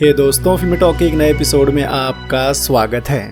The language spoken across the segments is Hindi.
हे दोस्तों, फिल्म टॉक के एक नए एपिसोड में आपका स्वागत है।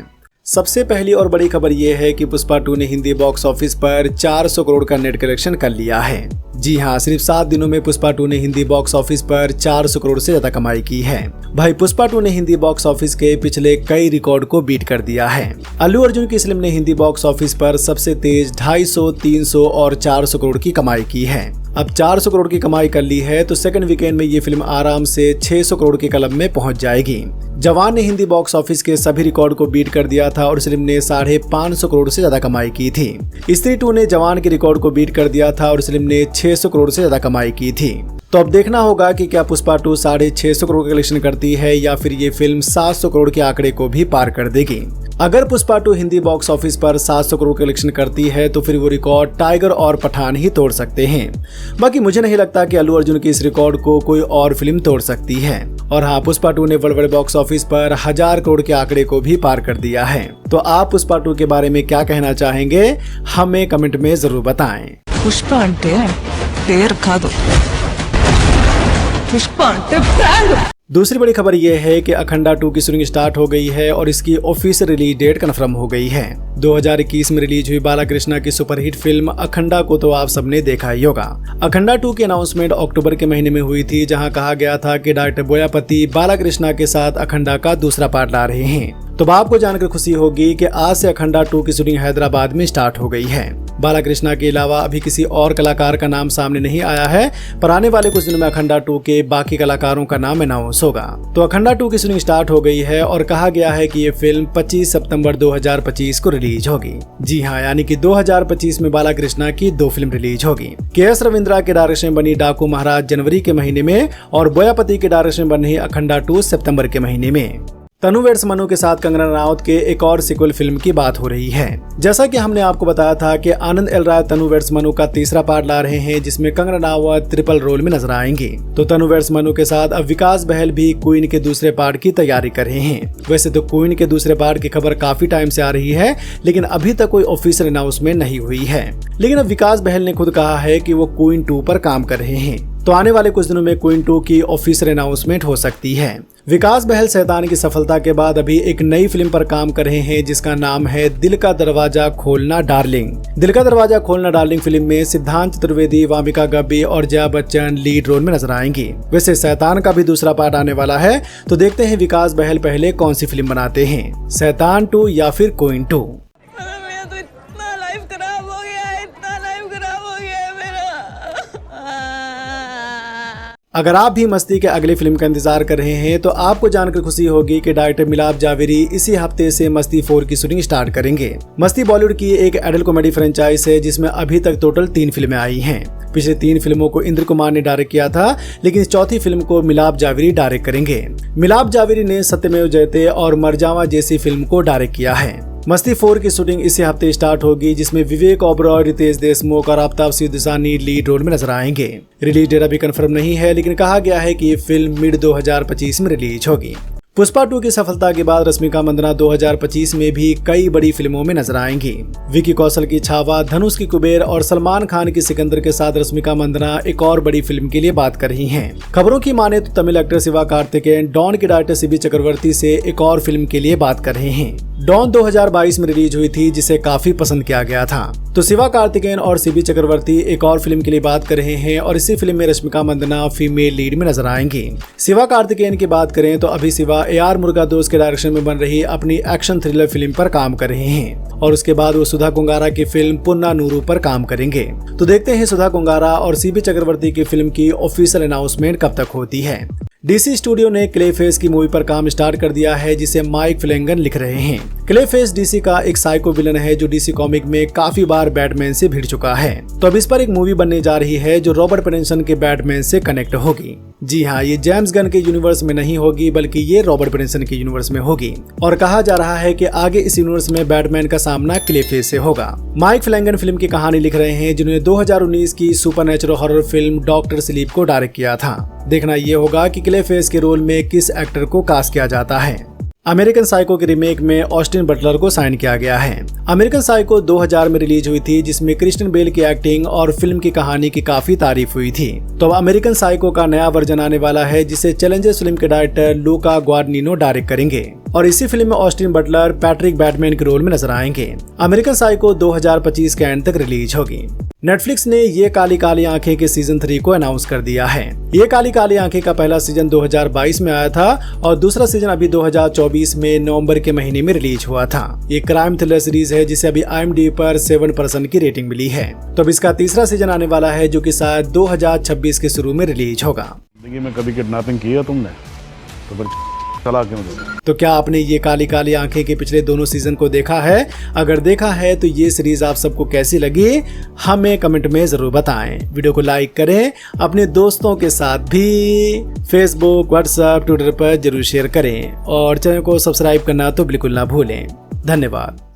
सबसे पहली और बड़ी खबर ये है कि पुष्पा 2 ने हिंदी बॉक्स ऑफिस पर 400 करोड़ का नेट कलेक्शन कर लिया है। जी हाँ, सिर्फ 7 दिनों में पुष्पा 2 ने हिंदी बॉक्स ऑफिस पर 400 करोड़ से ज्यादा कमाई की है। भाई, पुष्पा 2 ने हिंदी बॉक्स ऑफिस के पिछले कई रिकॉर्ड को बीट कर दिया है। अल्लू अर्जुन की इस फिल्म ने हिंदी बॉक्स ऑफिस पर सबसे तेज 250, 300 और 400 करोड़ की कमाई की है। अब 400 करोड़ की कमाई कर ली है तो सेकंड वीकेंड में ये फिल्म आराम से 600 करोड़ के क्लब में पहुंच जाएगी। जवान ने हिंदी बॉक्स ऑफिस के सभी रिकॉर्ड को बीट कर दिया था और इस फिल्म ने 550 करोड़ से ज्यादा कमाई की थी। स्त्री 2 ने जवान के रिकॉर्ड को बीट कर दिया था और इस फिल्म ने 600 करोड़ से ज्यादा कमाई की थी। तो अब देखना होगा कि क्या पुष्पा 2 650 करोड़ का कलेक्शन करती है या फिर ये फिल्म 700 करोड़ के आंकड़े को भी पार कर देगी। अगर पुष्पा 2 हिंदी बॉक्स ऑफिस पर 700 करोड़ कलेक्शन करती है तो फिर वो रिकॉर्ड टाइगर और पठान ही तोड़ सकते हैं। बाकी मुझे नहीं लगता कि अल्लू अर्जुन की इस रिकॉर्ड को कोई और फिल्म तोड़ सकती है। और हाँ, पुष्पा 2 ने वर्ल्ड वाइड बॉक्स ऑफिस पर 1000 करोड़ के आंकड़े को भी पार कर दिया है। तो आप पुष्पा 2 के बारे में क्या कहना चाहेंगे, हमें कमेंट में जरूर बताएं। पुष्पा अंटे पेर कादु, पुष्पा अंटे ब्रांड। दूसरी बड़ी खबर यह है कि अखंडा 2 की शूटिंग स्टार्ट हो गई है और इसकी ऑफिशियल रिलीज डेट कंफर्म हो गई है। 2021 में रिलीज हुई बालाकृष्णा की सुपरहिट फिल्म अखंडा को तो आप सबने देखा ही होगा। अखंडा 2 की अनाउंसमेंट अक्टूबर के महीने में हुई थी, जहां कहा गया था कि डायरेक्टर बोयापति बालाकृष्णा के साथ अखंडा का दूसरा पार्ट ला रहे हैं। तो आपको जानकर खुशी होगी कि आज से अखंडा 2 की शूटिंग हैदराबाद में स्टार्ट हो गई है। बालाकृष्णा के अलावा अभी किसी और कलाकार का नाम सामने नहीं आया है, पर आने वाले कुछ दिनों में अखंडा 2 के बाकी कलाकारों का नाम अनाउंस होगा। तो अखंडा 2 की शूटिंग स्टार्ट हो गई है और कहा गया है कि ये फिल्म 25 सितंबर 2025 को रिलीज होगी। जी हाँ, यानी कि 2025 में बालाकृष्णा की 2 फिल्म रिलीज होगी। के.एस. रविंद्रा के डायरेक्शन में बनी डाकू महाराज जनवरी के महीने में और बोयापति के डायरेक्शन में बन रही अखंडा 2 सितंबर के महीने में। तनु वेड्स मनु के साथ कंगना रनावत के एक और सीक्वल फिल्म की बात हो रही है। जैसा कि हमने आपको बताया था कि आनंद एल राय तनु वेड्स मनु का तीसरा पार्ट ला रहे हैं, जिसमें कंगना रनावत ट्रिपल रोल में नजर आएंगी। तो तनु वेड्स मनु के साथ अब विकास बहल भी क्वीन के दूसरे पार्ट की तैयारी कर रहे हैं। वैसे तो क्वीन के दूसरे पार्ट की खबर काफी टाइम से आ रही है, लेकिन अभी तक कोई ऑफिशियल अनाउंसमेंट नहीं हुई है। लेकिन अब विकास बहल ने खुद कहा है कि वो क्वीन 2 पर काम कर रहे हैं। तो आने वाले कुछ दिनों में क्वीन 2 की ऑफिशियल अनाउंसमेंट हो सकती है। विकास बहल शैतान की सफलता के बाद अभी एक नई फिल्म पर काम कर रहे हैं, जिसका नाम है दिल का दरवाजा खोलना डार्लिंग। दिल का दरवाजा खोलना डार्लिंग फिल्म में सिद्धांत चतुर्वेदी, वामिका गब्बी और जया बच्चन लीड रोल में नजर आएंगी। वैसे शैतान का भी दूसरा पार्ट आने वाला है, तो देखते हैं विकास बहल पहले कौन सी फिल्म बनाते हैं, शैतान 2 या फिर क्वीन 2। अगर आप भी मस्ती के अगली फिल्म का इंतजार कर रहे हैं तो आपको जानकर खुशी होगी कि डायरेक्टर मिलाप जावेरी इसी हफ्ते से मस्ती 4 की शूटिंग स्टार्ट करेंगे। मस्ती बॉलीवुड की एक एडल्ट कॉमेडी फ्रेंचाइज है, जिसमें अभी तक टोटल 3 फिल्में आई हैं। पिछले 3 फिल्मों को इंद्र कुमार ने डायरेक्ट किया था, लेकिन इस चौथी फिल्म को मिलाप जावेरी डायरेक्ट करेंगे। मिलाप जावेरी ने सत्यमेव जयते और मरजावा जैसी फिल्म को डायरेक्ट किया है। मस्ती 4 की शूटिंग इसी हफ्ते स्टार्ट होगी, जिसमें विवेक ओबरॉय, रितेश देशमुख और आफ्ताब सिद्दीकी लीड रोल में नजर आएंगे। रिलीज डेट अभी कंफर्म नहीं है, लेकिन कहा गया है कि ये फिल्म मिड 2025 में रिलीज होगी। पुष्पा 2 की सफलता के बाद रश्मिका मंदाना 2025 में भी कई बड़ी फिल्मों में नजर आएंगी। विकी कौशल की छावा, धनुष की कुबेर और सलमान खान की सिकंदर के साथ रश्मिका मंदाना एक और बड़ी फिल्म के लिए बात कर रही हैं। खबरों की माने तो तमिल एक्टर शिवा कार्तिकेयन डॉन के डायरेक्टर सीबी चक्रवर्ती से एक और फिल्म के लिए बात कर रहे हैं। डॉन 2022 में रिलीज हुई थी, जिसे काफी पसंद किया गया था। तो शिवा कार्तिकेयन और सीबी चक्रवर्ती एक और फिल्म के लिए बात कर रहे हैं और इसी फिल्म में रश्मिका मंदाना फीमेल लीड में नजर आएंगी। शिवा कार्तिकेयन की बात करें तो अभी शिवा AR मुरुगदोस के डायरेक्शन में बन रही अपनी एक्शन थ्रिलर फिल्म पर काम कर रहे हैं और उसके बाद वो सुधा कुंगारा की फिल्म पुन्नानूरू पर काम करेंगे। तो देखते हैं सुधा कुंगारा और सीबी चक्रवर्ती की फिल्म की ऑफिशियल अनाउंसमेंट कब तक होती है। डीसी स्टूडियो ने क्लेफेस की मूवी पर काम स्टार्ट कर दिया है, जिसे माइक फ्लेंगन लिख रहे हैं। क्लेफेस डीसी का एक साइको विलन है जो डीसी कॉमिक में काफी बार बैटमैन से भिड़ चुका है। तो अब इस पर एक मूवी बनने जा रही है जो रॉबर्ट पैटिंसन के बैटमैन से कनेक्ट होगी। जी हाँ, ये जेम्स गन के यूनिवर्स में नहीं होगी, बल्कि ये रॉबर्ट पैटिंसन के यूनिवर्स में होगी और कहा जा रहा है कि आगे इस यूनिवर्स में बैटमैन का सामना क्लेफेस से होगा। माइक फ्लेंगन फिल्म की कहानी लिख रहे हैं, जिन्होंने 2019 की supernatural horror film doctor sleep को डायरेक्ट किया था। देखना ये होगा कि क्लेफेस के रोल में किस एक्टर को कास्ट किया जाता है। अमेरिकन साइको के रीमेक में ऑस्टिन बटलर को साइन किया गया है। अमेरिकन साइको 2000 में रिलीज हुई थी, जिसमें क्रिस्टियन बेल की एक्टिंग और फिल्म की कहानी की काफी तारीफ हुई थी। तो अब अमेरिकन साइको का नया वर्जन आने वाला है, जिसे चैलेंजर्स फिल्म के डायरेक्टर लूका ग्वाडानिनो डायरेक्ट करेंगे और इसी फिल्म में ऑस्टिन बटलर पैट्रिक बैटमैन के रोल में नजर आएंगे। अमेरिकन साइको 2025 के एंड तक रिलीज होगी। नेटफ्लिक्स ने ये काली काली आंखें के सीजन 3 को अनाउंस कर दिया है। ये काली काली आंखें का पहला सीजन 2022 में आया था और दूसरा सीजन अभी 2024 में नवंबर के महीने में रिलीज हुआ था। ये क्राइम थ्रिलर सीरीज है, जिसे अभी IMDb पर 7% की रेटिंग मिली है। तो अब इसका तीसरा सीजन आने वाला है, जो कि शायद 2026 के शुरू में रिलीज होगा। जिंदगी में कभी किडनैपिंग की है तुमने? तो फिर चला क्यों दे? तो क्या आपने ये काली काली आंखें के पिछले दोनों सीजन को देखा है? अगर देखा है तो ये सीरीज आप सबको कैसी लगी, हमें कमेंट में जरूर बताएं। वीडियो को लाइक करें, अपने दोस्तों के साथ भी फेसबुक, व्हाट्सएप, ट्विटर पर जरूर शेयर करें और चैनल को सब्सक्राइब करना तो बिल्कुल ना भूलें। धन्यवाद।